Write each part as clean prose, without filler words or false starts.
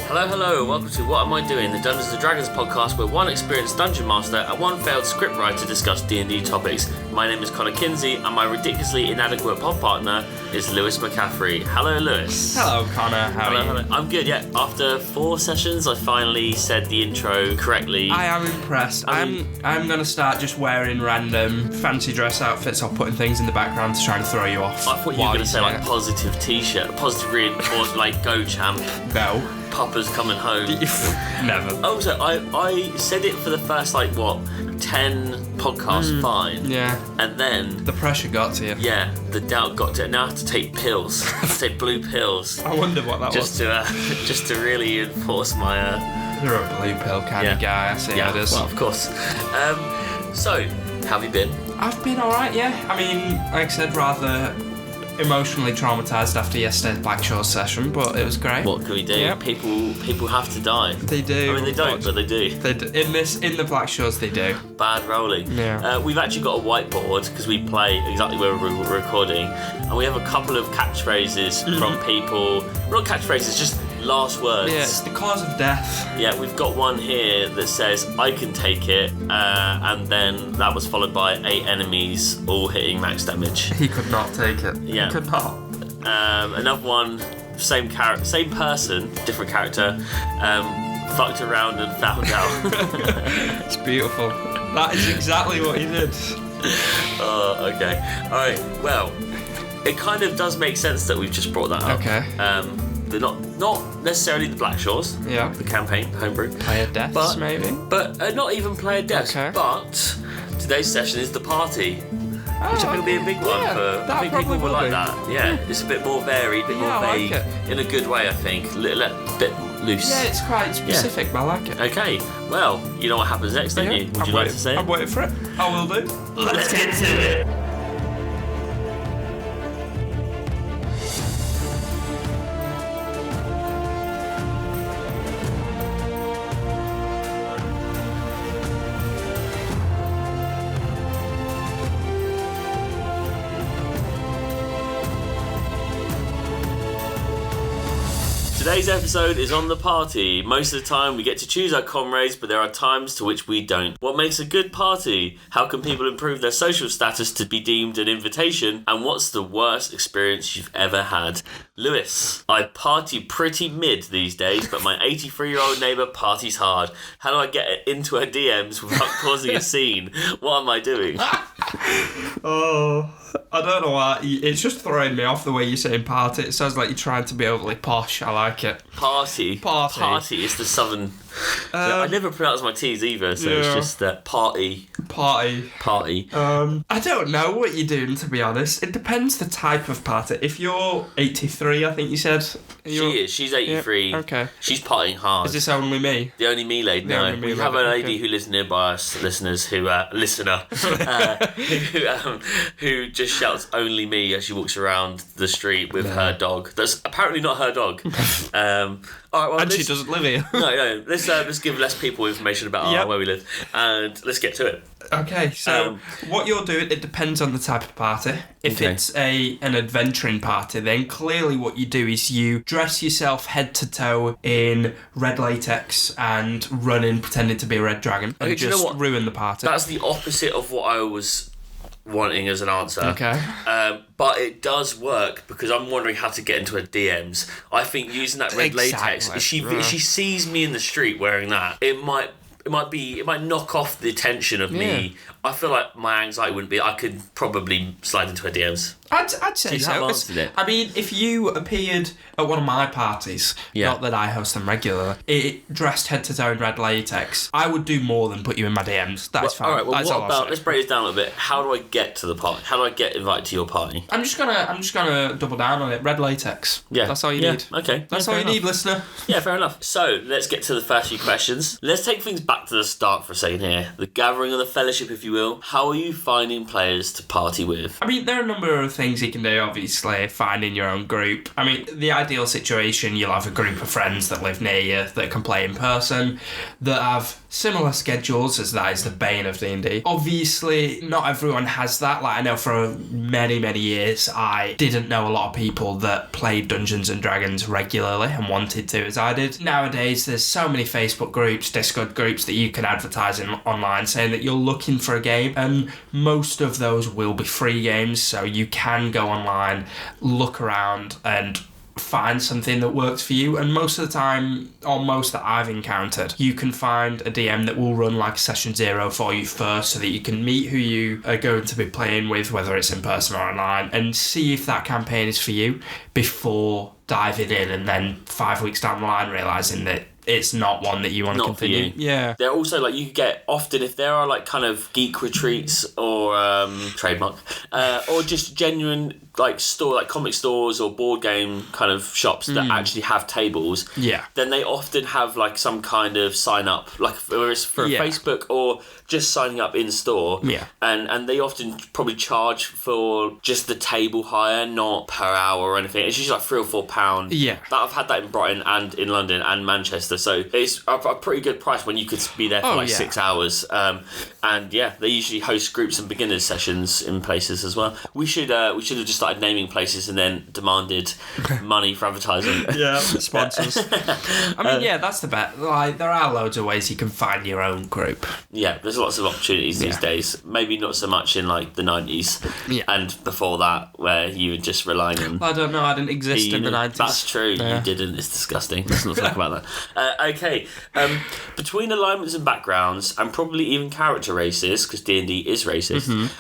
Hello, welcome to What Am I Doing, the Dungeons & Dragons podcast where one experienced dungeon master and one failed scriptwriter discuss D&D topics. My name is Kinsey and my ridiculously inadequate pod partner is Lewis McCaffery. Hello, Lewis. Hello, Connor. How are you? Hello. I'm good, yeah. After 4 sessions, I finally said the intro correctly. I am impressed. I'm going to start just wearing random fancy dress outfits or putting things in the background to try and throw you off. I thought you were going to say like positive t-shirt, positive reinforced like go champ. No. Papa's coming home. Never. Also, I said it for the first 10 podcasts, fine. Yeah. And then the pressure got to you. Yeah, the doubt got to it. Now I have to take pills. I have to take blue pills. I wonder what that was. Just to really enforce my... You're a blue pill kind of guy, I see how it is. Well, of course. So, how have you been? I've been alright, yeah. I mean, like I said, rather emotionally traumatised after yesterday's Black Shores session, but it was great. What can we do? Yep. People have to die. They do. I mean, they don't, but they do. They do. In the Black Shores, they do. Bad rolling. Yeah. We've actually got a whiteboard because we play exactly where we're recording, and we have a couple of catchphrases from people. Not catchphrases, just last words. Yeah, it's the cause of death. Yeah, we've got one here that says, I can take it, and then that was followed by 8 enemies all hitting max damage. He could not take it. Yeah. He could not. Another one, same person, different character, fucked around and found out. It's beautiful. That is exactly what he did. Oh, okay. Alright, well, it kind of does make sense that we've just brought that up. Okay. They're not necessarily the Black Shores. Yeah. The campaign, the homebrew. Player deaths, maybe. But not even player deaths. Okay. But today's session is the party, which I think will be a big one I think people will like that. Yeah, it's a bit more varied, a bit more vague, like in a good way. I think, a bit loose. Yeah, it's quite specific, but I like it. Okay. Well, you know what happens next, don't you? Would you like to say it? I'm waiting for it. I will do. Let's get to it. Today's episode is on the party. Most of the time we get to choose our comrades, but there are times to which we don't. What makes a good party? How can people improve their social status to be deemed an invitation? And what's the worst experience you've ever had? Lewis, I party pretty mid these days, but my 83-year-old neighbour parties hard. How do I get into her DMs without causing a scene? What am I doing? Oh, I don't know why. It's just throwing me off the way you're saying party. It sounds like you're trying to be overly posh. I like it. Party. It's the southern... I never pronounce my T's either, so it's just party. Party. I don't know what you're doing, to be honest. It depends the type of party. If you're 83, I think you said. She is. She's 83. Yeah, okay. She's partying hard. Is this only me? The only me lady, no. Only me we have a lady who lives nearby us, listeners who, who just shouts only me as she walks around the street with her dog. That's apparently not her dog. All right, well, and she doesn't live here. No. Let's give less people information about where we live, and let's get to it. Okay, so what you're doing, it depends on the type of party. If it's an adventuring party, then clearly what you do is you dress yourself head to toe in red latex and run in pretending to be a red dragon and just ruin the party. That's the opposite of what I was wanting as an answer. Okay. But it does work because I'm wondering how to get into her DMs. I think using that red latex, if she sees me in the street wearing that, it might knock off the attention of me. I feel like my anxiety wouldn't be. I could probably slide into her DMs. I'd say so. I mean, if you appeared at one of my parties, not that I host them regularly, dressed head to toe in red latex, I would do more than put you in my DMs. That's fine. All right. Well, what about? Let's break this down a little bit. How do I get to the party? How do I get invited to your party? I'm just gonna double down on it. Red latex. Yeah. That's all you need. Okay. That's all you need, listener. Yeah, fair enough. So let's get to the first few questions. Let's take things back to the start for a second here. The gathering of the fellowship, if you will. How are you finding players to party with? I mean, there are a number of things you can do, obviously. Finding your own group. I mean, the ideal situation, you'll have a group of friends that live near you that can play in person, that have similar schedules, as that is the bane of D&D. Obviously, not everyone has that. Like, I know for many, many years, I didn't know a lot of people that played Dungeons and Dragons regularly and wanted to, as I did. Nowadays, there's so many Facebook groups, Discord groups that you can advertise in online saying that you're looking for a game, and most of those will be free games, so you can go online, look around, and find something that works for you. And most of the time, or most that I've encountered, you can find a DM that will run like session 0 for you first, so that you can meet who you are going to be playing with, whether it's in person or online, and see if that campaign is for you before diving in and then 5 weeks down the line realising that it's not one that you want to continue. Yeah. They're also like, you get often, if there are like kind of geek retreats or trademark, or just genuine like comic stores or board game kind of shops that actually have tables, then they often have like some kind of sign up, like whether it's for Facebook or just signing up in store, and they often probably charge for just the table hire, not per hour or anything. It's usually like £3 or £4. I've had that in Brighton and in London and Manchester, so it's a pretty good price when you could be there for 6 hours. And they usually host groups and beginners sessions in places as well. We should have just started naming places and then demanded money for advertising. Sponsors. I mean, that's the bet. Like, there are loads of ways you can find your own group. There's lots of opportunities these days. Maybe not so much in like the 90s and before that, where you were just relying on... I don't know, I didn't exist in the 90s. That's true, you didn't. It's disgusting. Let's not talk about that. Okay, between alignments and backgrounds, and probably even character races, because D&D is racist,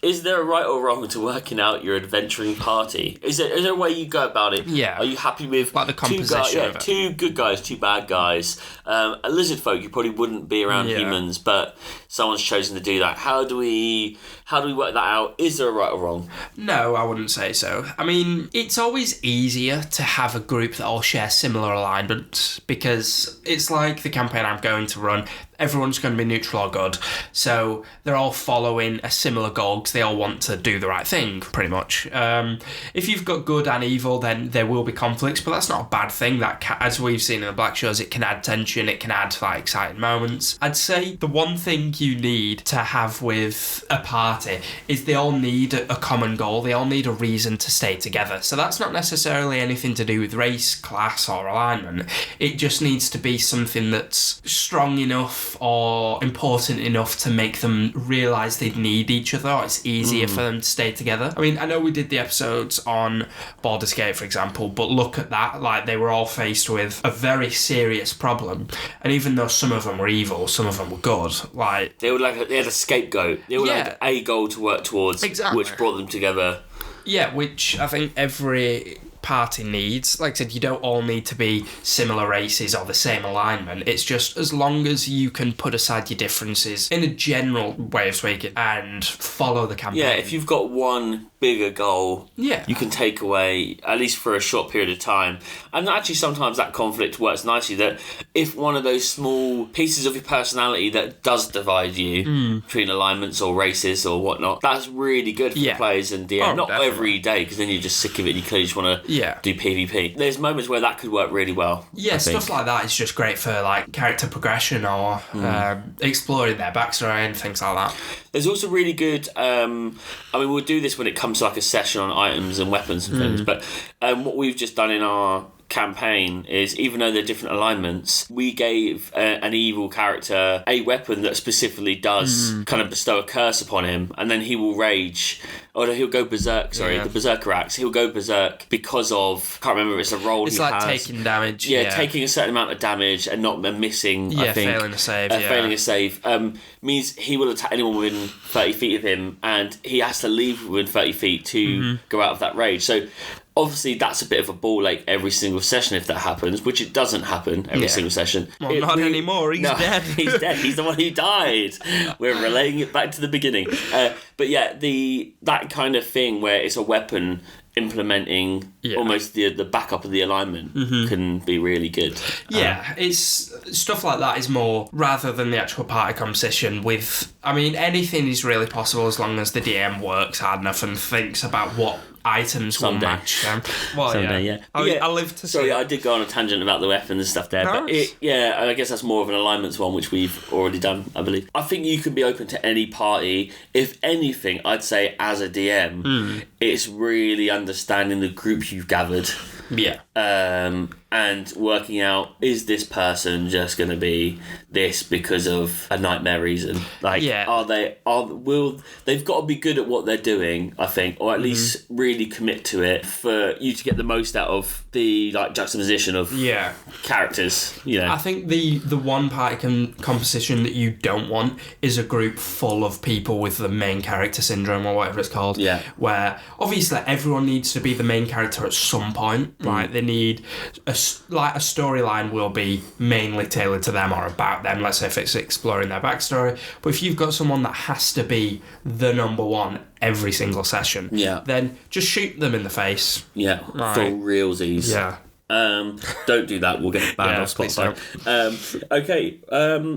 is there a right or wrong to working out your adventuring party? Is there a way you go about it? Are you happy with like the composition of it? Two good guys, two bad guys? A lizard folk, you probably wouldn't be around humans, but someone's chosen to do that. How do we work that out? Is there a right or wrong? No, I wouldn't say so. I mean, it's always easier to have a group that all share similar alignments, because it's like the campaign I'm going to run. Everyone's going to be neutral or good, so they're all following a similar goal because they all want to do the right thing, pretty much. If you've got good and evil, then there will be conflicts, but that's not a bad thing. That as we've seen in the Black Shows, it can add tension, it can add like exciting moments. I'd say the one thing you need to have with a party is they all need a common goal. They all need a reason to stay together. So that's not necessarily anything to do with race, class, or alignment. It just needs to be something that's strong enough or important enough to make them realise they need each other, or it's easier for them to stay together. I mean, I know we did the episodes on Baldur's Gate, for example, but look at that, like, they were all faced with a very serious problem, and even though some of them were evil, some of them were good, like... They had a scapegoat. They were like a goal to work towards, which brought them together. Yeah, which I think every party needs. Like I said, you don't all need to be similar races or the same alignment. It's just as long as you can put aside your differences in a general way of speaking and follow the campaign. Yeah, if you've got one bigger goal, you can take away, at least for a short period of time. And actually sometimes that conflict works nicely, that if one of those small pieces of your personality that does divide you between alignments or races or whatnot, that's really good for players and DM. Not definitely. Every day, because then you're just sick of it and you clearly just want to do PvP. There's moments where that could work really well. Yeah, stuff like that is just great for like character progression or exploring their backstory and things like that. There's also really good, I mean, we'll do this when it comes to like a session on items and weapons and things, but what we've just done in our campaign is, even though they're different alignments, we gave an evil character a weapon that specifically does kind of bestow a curse upon him, and then he will rage, or he'll go berserk, the berserker axe, he'll go berserk because of, I can't remember if it's a roll it's he like has. Taking damage. Taking a certain amount of damage and not missing, I think. Failing a save. Failing a save means he will attack anyone within 30 feet of him, and he has to leave within 30 feet to go out of that rage. So obviously that's a bit of a ball ache every single session if that happens, which it doesn't happen every single session. Well, not anymore. He's dead. He's dead. He's the one who died. We're relaying it back to the beginning. But yeah, that kind of thing where it's a weapon implementing almost the backup of the alignment can be really good. It's stuff like that is more, rather than the actual party composition with, I mean, anything is really possible as long as the DM works hard enough and thinks about what items Someday. will match them. Well, Someday, yeah. I live to see. Sorry, I did go on a tangent about the weapons and stuff there, but Nice. I guess that's more of an alignments one, which we've already done, I believe. I think you can be open to any party. If anything, I'd say as a DM, it's really understanding the group you've gathered. Yeah. And working out, is this person just going to be this because of a nightmare reason? Like, they've got to be good at what they're doing, I think, or at least really commit to it for you to get the most out of the like juxtaposition of characters. I think the one party composition that you don't want is a group full of people with the main character syndrome or whatever it's called. Yeah. Where obviously everyone needs to be the main character at some point. Right? They need a storyline will be mainly tailored to them or about them. Let's say if it's exploring their backstory. But if you've got someone that has to be the number one every single session, then just shoot them in the face. Yeah, right. For realsies. Yeah. Don't do that. We'll get banned off Spotify.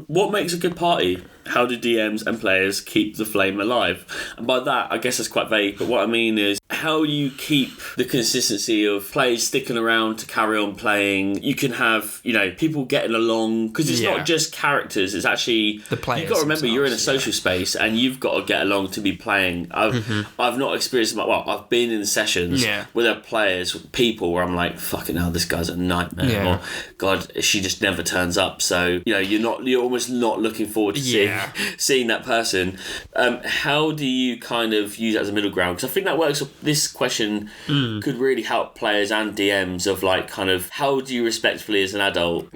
What makes a good party? How do DMs and players keep the flame alive? And by that, I guess that's quite vague, but what I mean is how you keep the consistency of players sticking around to carry on playing. You can have, people getting along, because it's not just characters, it's actually the players. You've got to remember, you're in a social space and you've got to get along to be playing. I've not experienced I've been in sessions where there are people where I'm like, fucking hell, this guy's a nightmare, or God, she just never turns up. So you're almost not looking forward to seeing that person. How do you kind of use that as a middle ground? Because I think that works. This question could really help players and DMs of like kind of how do you respectfully as an adult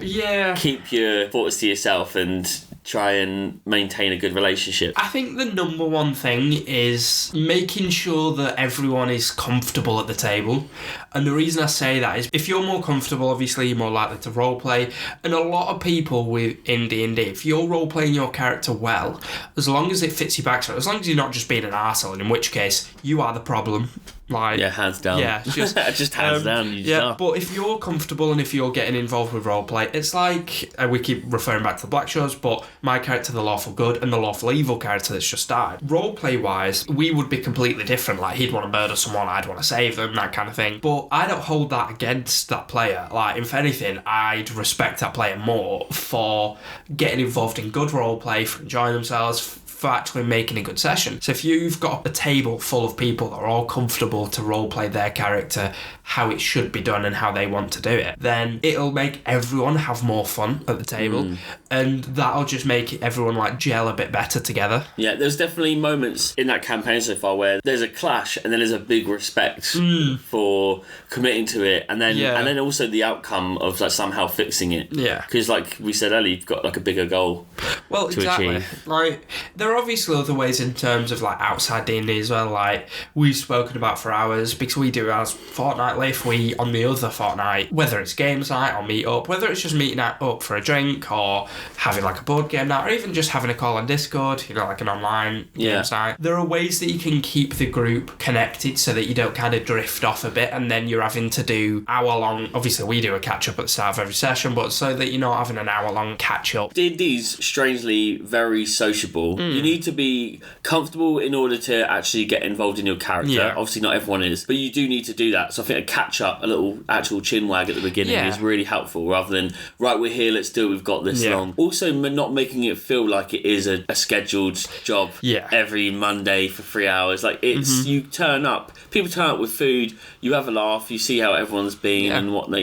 keep your thoughts to yourself and try and maintain a good relationship. I think the number one thing is making sure that everyone is comfortable at the table. And the reason I say that is if you're more comfortable, obviously you're more likely to roleplay. And a lot of people in D&D, if you're roleplaying your character well, as long as it fits your backstory, as long as you're not just being an arsehole, in which case you are the problem. Hands down. Yeah, just hands down. But if you're comfortable and if you're getting involved with roleplay, it's like we keep referring back to the Black Shows, but my character, the lawful good, and the lawful evil character that's just died. Roleplay wise, we would be completely different. Like he'd want to murder someone, I'd want to save them, that kind of thing. But I don't hold that against that player. Like if anything, I'd respect that player more for getting involved in good roleplay, for enjoying themselves, for actually making a good session. So if you've got a table full of people that are all comfortable to roleplay their character how it should be done and how they want to do it, then it'll make everyone have more fun at the table, and that'll just make everyone like gel a bit better together. Yeah, there's definitely moments in that campaign so far where there's a clash and then there's a big respect for committing to it, and then also the outcome of like somehow fixing it. Yeah, because like we said earlier, you've got like a bigger goal. Well, exactly. Achieve. Like there are obviously other ways in terms of like outside D&D as well. Like we've spoken about for hours because we do ours fortnightly. If we on the other fortnight, whether it's games night or meet up, whether it's just meeting up for a drink or having like a board game night, or even just having a call on Discord, like an online game site, there are ways that you can keep the group connected so that you don't kind of drift off a bit and then you're having to do hour-long, obviously we do a catch-up at the start of every session, but so that you're not having an hour-long catch-up. D&D's strangely very sociable. You need to be comfortable in order to actually get involved in your character. Obviously not everyone is, but you do need to do that. So I think a catch-up, a little actual chin wag at the beginning is really helpful, rather than right, we're here, let's do it, we've got this long. Also not making it feel like it is a scheduled job every Monday for 3 hours. Like it's you turn up, people turn up with food, you have a laugh, you see how everyone's been and whatnot,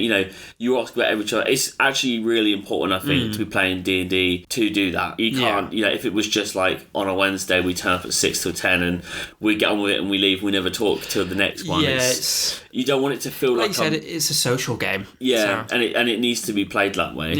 you ask about every child. It's actually really important, I think, to be playing D&D to do that. You can't if it was just like on a Wednesday we turn up at 6 till 10 and we get on with it and we leave, we never talk till the next one. You don't want it to feel like you said, it's a social game. And it needs to be played that way.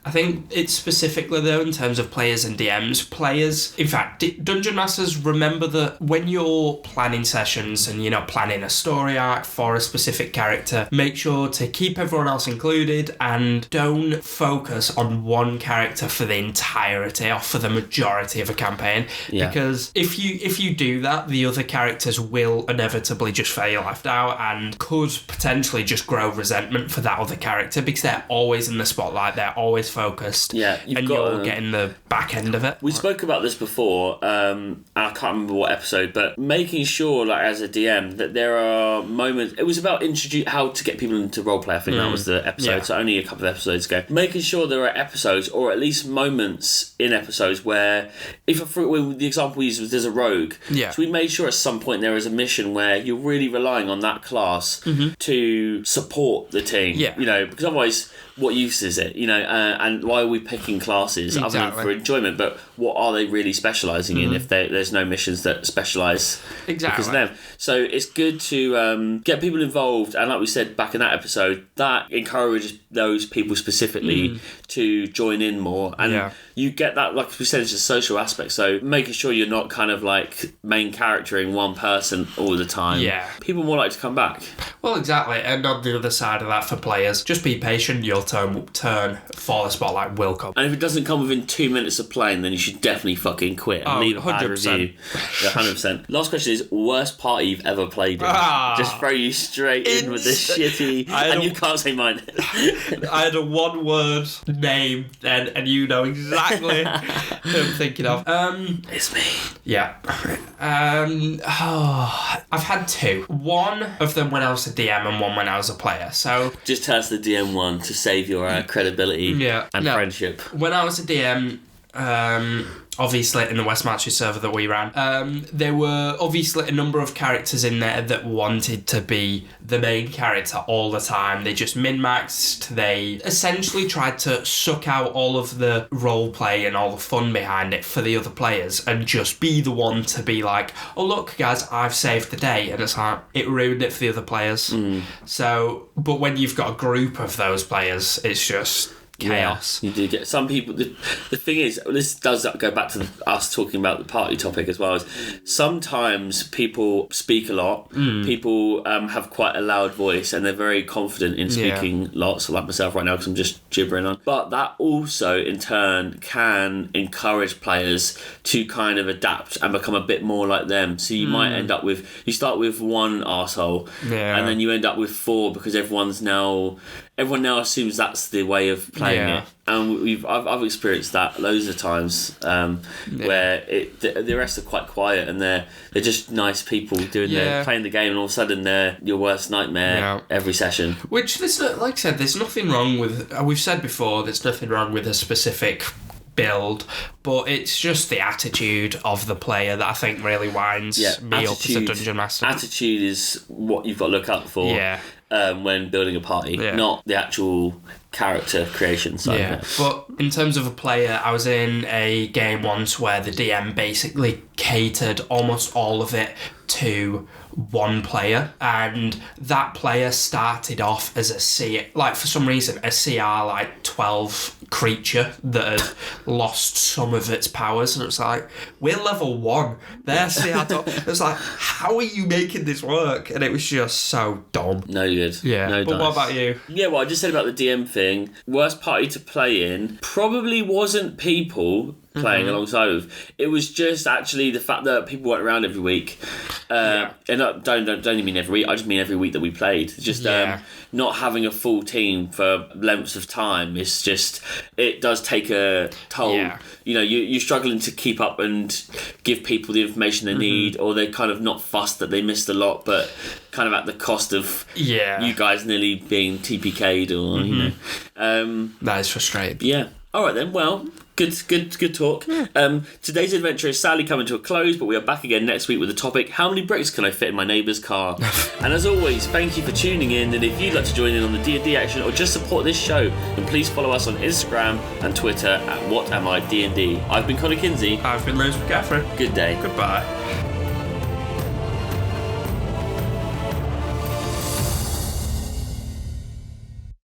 I think it's specifically though in terms of players and DMs. Players, in fact, Dungeon Masters, remember that when you're planning sessions and planning a story arc for a specific character, make sure to keep everyone else included and don't focus on one character for the entirety or for the majority of a campaign. campaign, because if you do that, the other characters will inevitably just feel left out and could potentially just grow resentment for that other character, because they're always in the spotlight, they're always focused, and you're getting the back end of it. We spoke about this before, and I can't remember what episode, but making sure, like, as a DM, that there are moments. It was about how to get people into roleplay. I think that was the episode. So only a couple of episodes ago. Making sure there are episodes, or at least moments in episodes, where the example we used was there's a rogue. So we made sure at some point there is a mission where you're really relying on that class to support the team. Because otherwise, what use is it? And why are we picking classes other than for enjoyment? But what are they really specialising in if there's no missions that specialise because of them? So it's good to get people involved, and like we said back in that episode, that encourages those people specifically to join in more, and you get that, like we said, it's a social aspect. So making sure you're not kind of like main charactering one person all the time. People more like to come back. Well, exactly. And on the other side of that, for players, just be patient. Your turn for the spotlight will come. And if it doesn't come within 2 minutes of playing, then you should definitely fucking quit and leave a bad review. 100%. Last question is, worst party you've ever played in? Just throw you straight in with this shitty, and you can't say mine. I had a one-word name then, and you know exactly who I'm thinking of. It's me. Yeah. I've had two. One of them when I was a DM and one when I was a player. So just tell us the DM one to save your credibility and friendship. When I was a DM, obviously in the West Matches server that we ran, there were obviously a number of characters in there that wanted to be the main character all the time. They just min-maxed. They essentially tried to suck out all of the role play and all the fun behind it for the other players and just be the one to be like, oh look guys, I've saved the day, and it's like, it ruined it for the other players. So, but when you've got a group of those players, it's just chaos. You do get some people. The thing is, this does go back to us talking about the party topic as well. Is sometimes people speak a lot. People have quite a loud voice and they're very confident in speaking lots, like myself right now because I'm just gibbering on. But that also, in turn, can encourage players to kind of adapt and become a bit more like them. So you might end up with, you start with one arsehole and then you end up with four because everyone now assumes that's the way of playing it, and I've experienced that loads of times where the rest are quite quiet and they're just nice people playing the game, and all of a sudden they're your worst nightmare every session. Which like I said, there's nothing wrong with. We've said before, there's nothing wrong with a specific build, but it's just the attitude of the player that I think really winds me up as a dungeon master. Attitude is what you've got to look out for. When building a party, not the actual character creation side of it. But in terms of a player, I was in a game once where the DM basically catered almost all of it to one player, and that player started off as for some reason a CR like 12 creature that had lost some of its powers, and it was like, we're level 1, they're CR 12. It was like, how are you making this work? And it was just so dumb. No good. But what about you? I just said about the DM thing, worst party to play in probably wasn't people playing alongside with. It was just actually the fact that people weren't around every week. And don't even mean every week, I just mean every week that we played. Just not having a full team for lengths of time, it's just, it does take a toll. You're struggling to keep up and give people the information they need, or they're kind of not fussed that they missed a lot, but kind of at the cost of you guys nearly being TPK'd or that is frustrating. Alright then, well, good talk. Today's adventure is sadly coming to a close, but we are back again next week with the topic, how many bricks can I fit in my neighbour's car? And as always, thank you for tuning in, and if you'd like to join in on the D&D action or just support this show, then please follow us on Instagram and Twitter at WhatAmID&D. I've been Connor Kinsey. I've been McCaffery. Good day. Goodbye.